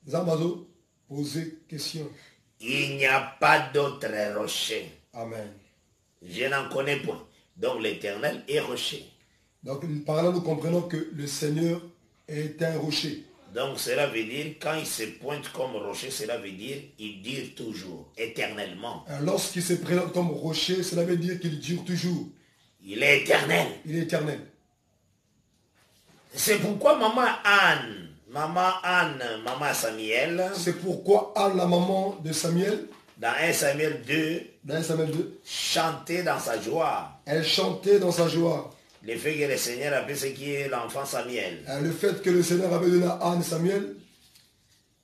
Zambazo, poser question. Il n'y a pas d'autre rocher. Amen. Je n'en connais point. Donc l'Éternel est rocher. Donc par là, nous comprenons que le Seigneur est un rocher. Donc cela veut dire, quand il se pointe comme rocher, cela veut dire, il dure toujours, éternellement. Lorsqu'il se présente comme rocher, cela veut dire qu'il dure toujours. Il est éternel. Il est éternel. C'est pourquoi maman Samuel, c'est pourquoi Anne, la maman de Samuel, dans 1 Samuel 2, chantait dans sa joie. Elle chantait dans sa joie. Le fait que le Seigneur a appelé ce qui est l'enfant Samuel. Le fait que le Seigneur avait donné à Anne Samuel.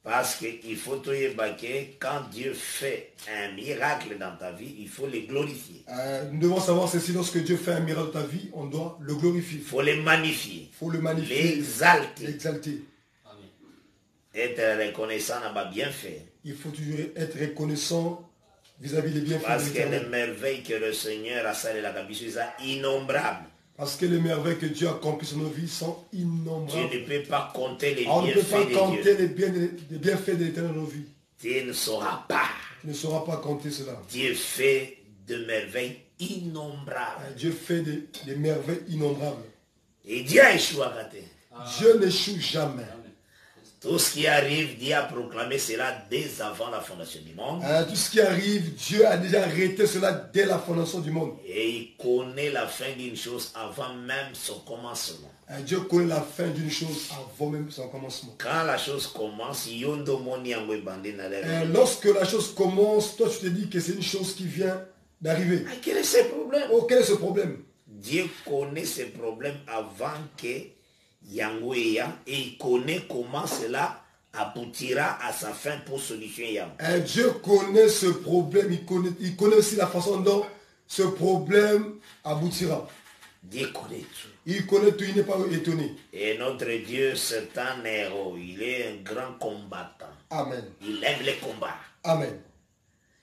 Parce qu'il faut tout évacuer. Quand Dieu fait un miracle dans ta vie, il faut le glorifier. Nous devons savoir ceci, lorsque Dieu fait un miracle dans ta vie, on doit le glorifier. Il faut le magnifier. Il faut le magnifier. L'exalter. Être reconnaissant n'a bien fait. Il faut toujours être reconnaissant vis-à-vis des bienfaits. Parce que les merveilles que le Seigneur a salées la cabine, sont innombrables. Parce que les merveilles que Dieu a accomplies sur nos vies sont innombrables. Tu ne peux pas compter les bienfaits de Dieu. On ne peut pas compter les bienfaits de l'Éternel dans nos vies. Tu ne sauras pas. Tu ne sauras pas compter cela. Dieu fait de merveilles innombrables. Dieu fait des merveilles innombrables. Et Dieu a échoué à rater. Dieu n'échoue jamais. Tout ce qui arrive, Dieu a proclamé cela dès avant la fondation du monde. Tout ce qui arrive, Dieu a déjà arrêté cela dès la fondation du monde. Et il connaît la fin d'une chose avant même son commencement. Dieu connaît la fin d'une chose avant même son commencement. Quand la chose commence, lorsque la chose commence, toi tu te dis que c'est une chose qui vient d'arriver. Quel est ce problème? Oh, quel est ce problème? Dieu connaît ce problème avant que et il connaît comment cela aboutira à sa fin pour solutionner Yang. Dieu connaît ce problème, il connaît aussi la façon dont ce problème aboutira. Dieu connaît tout. Il connaît tout, il n'est pas étonné. Et notre Dieu, c'est un héros, il est un grand combattant. Amen. Il aime les combats. Amen.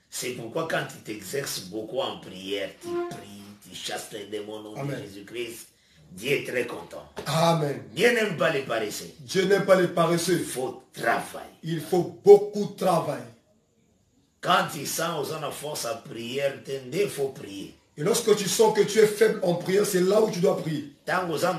C'est pourquoi quand tu t'exerces beaucoup en prière, tu pries, tu chasses les démons au nom de Jésus-Christ, Dieu est très content. Amen. Dieu n'aime pas les paresseux. Dieu n'aime pas les paresseux. Il faut travailler. Il faut beaucoup de travail. Quand tu sens aux gens force à prière, il faut prier. Et lorsque tu sens que tu es faible en prière, c'est là où tu dois prier. Tant aux gens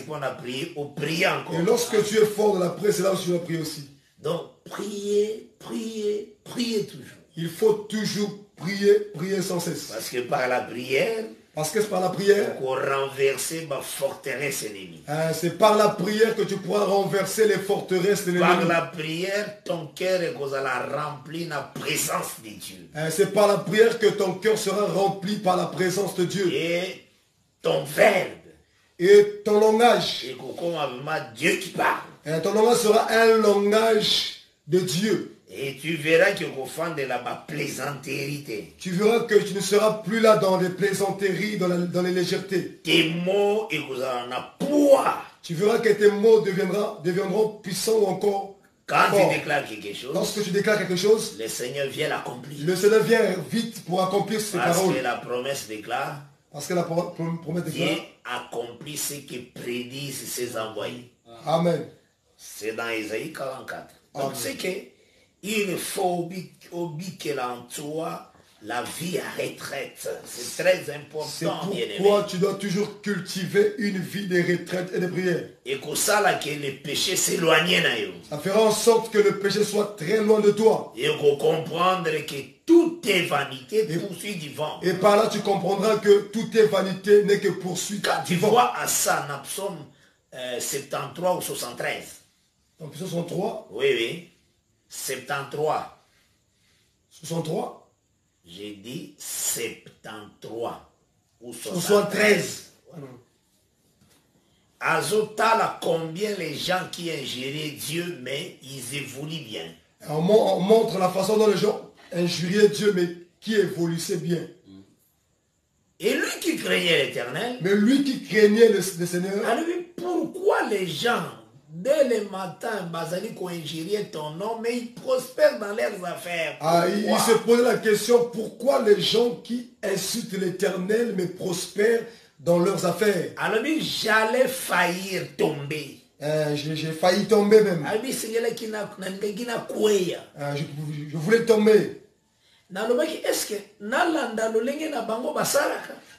qu'on a prié, on prie encore. Et lorsque tu es fort dans la prière, c'est là où tu dois prier aussi. Donc, priez, priez, priez toujours. Il faut toujours prier, prier sans cesse. Parce que par la prière, c'est par la prière pour renverser ma forteresse ennemie. C'est par la prière que tu pourras renverser les forteresses de l'ennemi. Par la prière, ton cœur est rempli de la présence de Dieu. C'est par la prière que ton cœur sera rempli par la présence de Dieu. Et ton verbe. Et ton langage. Et comme Dieu qui parle. Ton langage sera un langage de Dieu. Et tu verras que au fond de la plaisanterie. Tu verras que tu ne seras plus là dans les plaisanteries, dans les légèretés. Tes mots et vous en a poids. Tu verras que tes mots deviendront puissants ou encore quand forts. Tu déclares quelque chose. Lorsque tu déclares quelque chose, le Seigneur vient l'accomplir. Le Seigneur vient vite pour accomplir ses paroles. Parce que la promesse déclare. Parce que la promesse déclare. Dieu accomplit ce que prédisent ses envoyés. Amen. C'est dans Isaïe 44. Donc c'est que il faut que l'entoure la vie à retraite. C'est très important. C'est pourquoi tu dois toujours cultiver une vie de retraite et de prière. Et que ça là que le péché s'éloigne. Ça fera en sorte que le péché soit très loin de toi. Et qu'on comprendre que toute est vanité, poursuit du vent. Et par là tu comprendras que toute est vanité n'est que poursuite quand tu vois à ça dans Psaume 73 ou 73. Dans Psaume 63. Oui, oui. 73. 63. J'ai dit 73 ou 73. Azotala, combien les gens qui injuriaient Dieu, mais ils évoluent bien. On montre la façon dont les gens injuriaient Dieu, mais qui évoluaient bien. Et lui qui craignait l'Éternel. Mais lui qui craignait le Seigneur. Alors, pourquoi les gens dès le matin, Bazali injuriait ton nom, mais ils prospèrent dans leurs affaires. Il se posait la question, pourquoi les gens qui insultent l'Éternel, mais prospèrent dans leurs affaires? Alors, j'allais faillir tomber. J'ai failli tomber même. Je voulais tomber.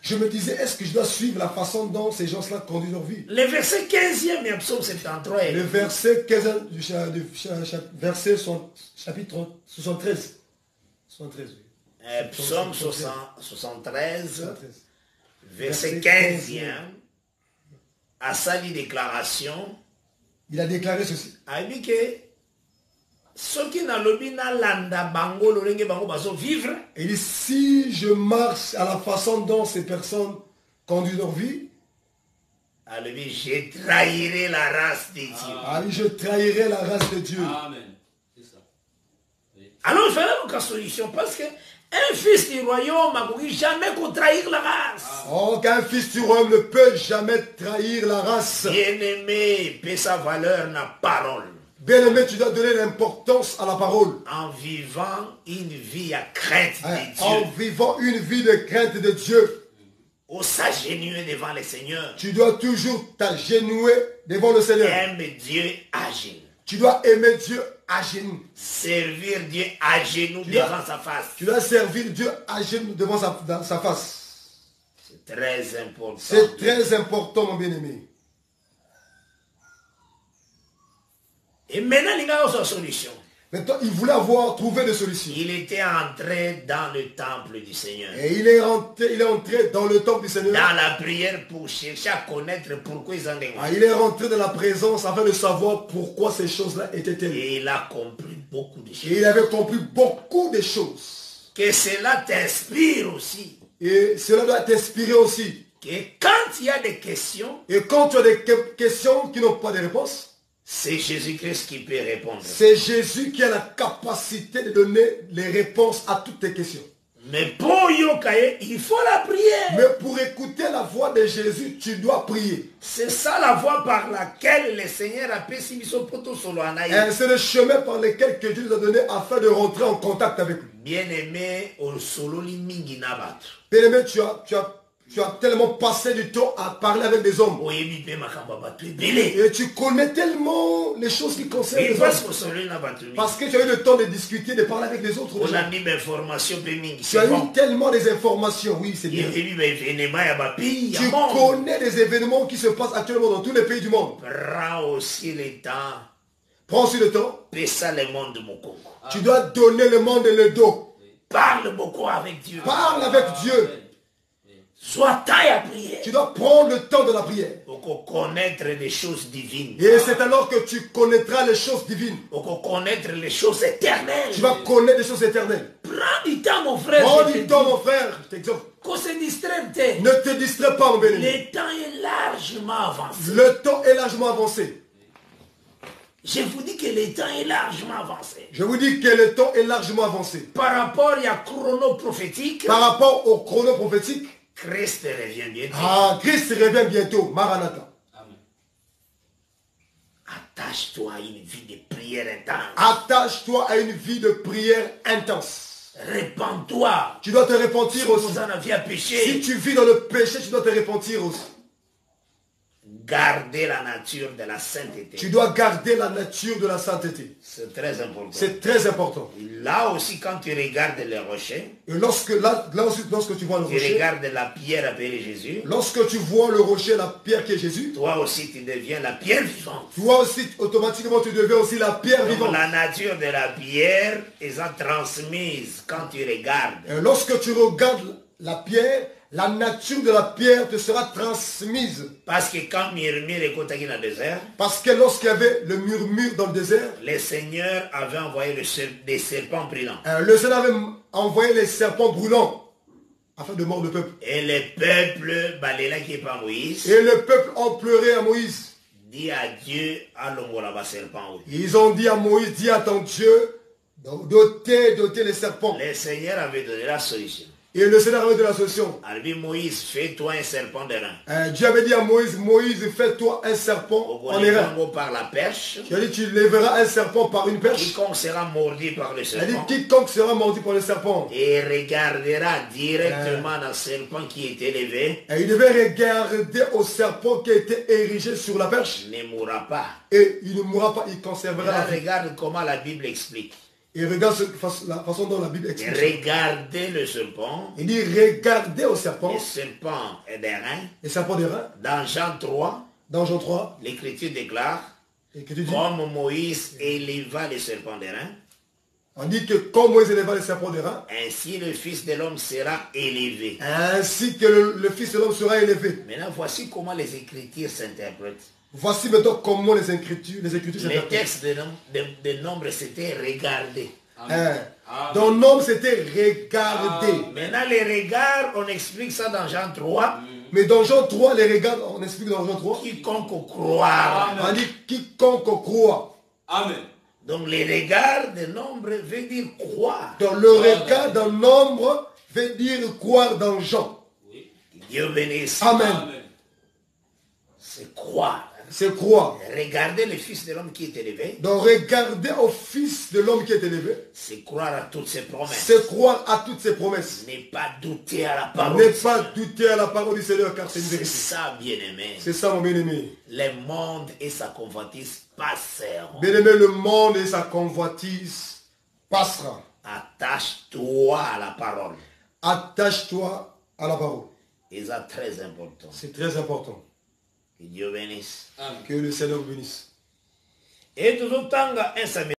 Je me disais, est-ce que je dois suivre la façon dont ces gens-là conduisent leur vie? Le verset 15e du psaume 73. Le verset 15 du verset chapitre 73. 73, oui. Psaume 73, verset 15e, à sa déclaration, il a déclaré ceci. Il dit que ceux qui n'ont pas landa bango lorenge bango baso vivre. Il dit, si je marche à la façon dont ces personnes conduisent leur vie, je trahirai la race de Dieu. Je trahirai la race de Dieu. Amen. C'est ça. Oui. Alors il fallait une solution parce que un fils du royaume ne peut jamais trahir la race. Oh, qu'un fils du royaume ne peut jamais trahir la race. Bien-aimé, paie sa valeur dans la parole. Bien-aimé, tu dois donner l'importance à la parole. En vivant une vie à crainte de Dieu. En vivant une vie de crainte de Dieu. Ou s'agenouiller devant le Seigneur. Tu dois toujours t'agenouiller devant le Seigneur. Aime Dieu à genoux. Tu dois aimer Dieu à genoux. Servir Dieu à genoux devant sa face. Tu dois servir Dieu à genoux devant sa face. C'est très important. C'est très important, mon bien-aimé. Et maintenant, il y a une solution. Maintenant, il voulait trouvé des solutions. Il était entré dans le temple du Seigneur. Et il est entré dans le temple du Seigneur. Dans la prière pour chercher à connaître pourquoi ils ont des... Il est rentré dans la présence afin de savoir pourquoi ces choses-là étaient telles. Et il a compris beaucoup de choses. Et il avait compris beaucoup de choses. Que cela t'inspire aussi. Et cela doit t'inspirer aussi. Que quand il y a des questions... Et quand tu as des questions qui n'ont pas de réponse... C'est Jésus-Christ qui peut répondre. C'est Jésus qui a la capacité de donner les réponses à toutes tes questions. Mais pour yokaye, il faut la prière. Mais pour écouter la voix de Jésus, tu dois prier. C'est ça la voie par laquelle le Seigneur a fait Simiso Poto Solo Anaï. C'est le chemin par lequel que Dieu nous a donné afin de rentrer en contact avec lui. Bien-aimé, au solo li mingi nabat. Bien-aimé, tu as tellement passé du temps à parler avec des hommes. Et tu connais tellement les choses qui concernent les hommes. Parce que tu as eu le temps de discuter, de parler avec les autres. Tu as eu tellement des informations, oui, c'est bien. Tu connais les événements qui se passent actuellement dans tous les pays du monde. Prends aussi le temps. Prends aussi le temps. Pesa le monde de Moko. Tu dois donner le monde le dos. Parle beaucoup avec Dieu. Parle avec Dieu. Sois taille à prier. Tu dois prendre le temps de la prière. Pour connaître les choses divines. Et c'est alors que tu connaîtras les choses divines. Pour connaître les choses éternelles. Tu vas connaître les choses éternelles. Prends du temps, mon frère. Prends du temps, mon frère. Je t'exhorte. Qu'on se distrait. Ne te distrais pas, mon béni. Le temps est largement avancé. Le temps est largement avancé. Je vous dis que le temps est largement avancé. Je vous dis que le temps est largement avancé. Par rapport à chrono prophétique. Par rapport au chrono prophétique. Christ revient bientôt. Christ revient bientôt. Maranatha. Amen. Attache-toi à une vie de prière intense. Attache-toi à une vie de prière intense. Répands-toi. Tu dois te repentir aussi. Si tu vis dans le péché, tu dois te repentir aussi. Garder la nature de la sainteté. Tu dois garder la nature de la sainteté. C'est très important. C'est très important. Là aussi, quand tu regardes les rochers, et lorsque tu vois le rocher, tu regardes la pierre appelée Jésus. Lorsque tu vois le rocher, la pierre qui est Jésus, toi aussi tu deviens la pierre vivante. Toi aussi, automatiquement, tu deviens aussi la pierre vivante. La nature de la pierre est transmise quand tu regardes. Et lorsque tu regardes la pierre, la nature de la pierre te sera transmise. Parce que quand murmure est contagné dans le désert, parce que lorsqu'il y avait le murmure dans le désert, le Seigneur avait envoyé des serpents brûlants. Le Seigneur avait envoyé les serpents brûlants afin de mordre le peuple. Et le peuple, qui est pas Moïse, et le peuple ont pleuré à Moïse. Dit à Dieu, serpent. Ils ont dit à Moïse, dis à ton Dieu, d'ôter les serpents. Le Seigneur avait donné la solution. Et le Seigneur avait de la solution. Moïse, fais-toi un serpent d'airain. Dieu avait dit à Moïse, Moïse, fais-toi un serpent en airain. Par la perche. Tu as dit, tu lèveras un serpent par une perche. Quiconque sera mordu par le serpent. Il a dit, quiconque sera mordu par le serpent. Et regardera directement le serpent qui est élevé. Et il devait regarder au serpent qui a été érigé sur la perche. Il ne mourra pas. Et il ne mourra pas, il conservera la vie. Regarde comment la Bible explique. Et regarde la façon dont la Bible explique. Regardez le serpent. Il dit regardez au serpent. Le serpent est d'airain. Le serpent d'airain. Dans Jean 3. Dans Jean 3. L'Écriture déclare. Comme Moïse éleva le serpent d'airain. On dit que comme Moïse éleva le serpent d'airain. Ainsi le Fils de l'homme sera élevé. Ainsi que le Fils de l'homme sera élevé. Maintenant voici comment les Écritures s'interprètent. Voici maintenant comment les Écritures s'interprètent. Le texte de Nombre c'était regarder. Dans Nombre c'était regarder. Maintenant les regards, on explique ça dans Jean 3. Mais dans Jean 3, les regards, on explique dans Jean 3. Quiconque croit. On dit quiconque croit. Amen. Donc les regards de Nombre veut dire croire. Dans le regard d'un Nombre veut dire croire dans Jean. Oui. Dieu bénisse. Amen. C'est croire. C'est croire. Regarder le Fils de l'homme qui est élevé. Donc regarder au Fils de l'homme qui est élevé. C'est croire à toutes ses promesses. C'est croire à toutes ses promesses. Ne pas douter à la parole. Ne pas douter à la parole du Seigneur car c'est une vérité. C'est ça, bien-aimé. C'est ça, mon bien-aimé. Le monde et sa convoitise passeront. Bien-aimé, le monde et sa convoitise passera. Attache-toi à la parole. Attache-toi à la parole. Et ça, très important. C'est très important. Que Dieu bénisse. Amen. Que le Seigneur bénisse. Et tout le temps,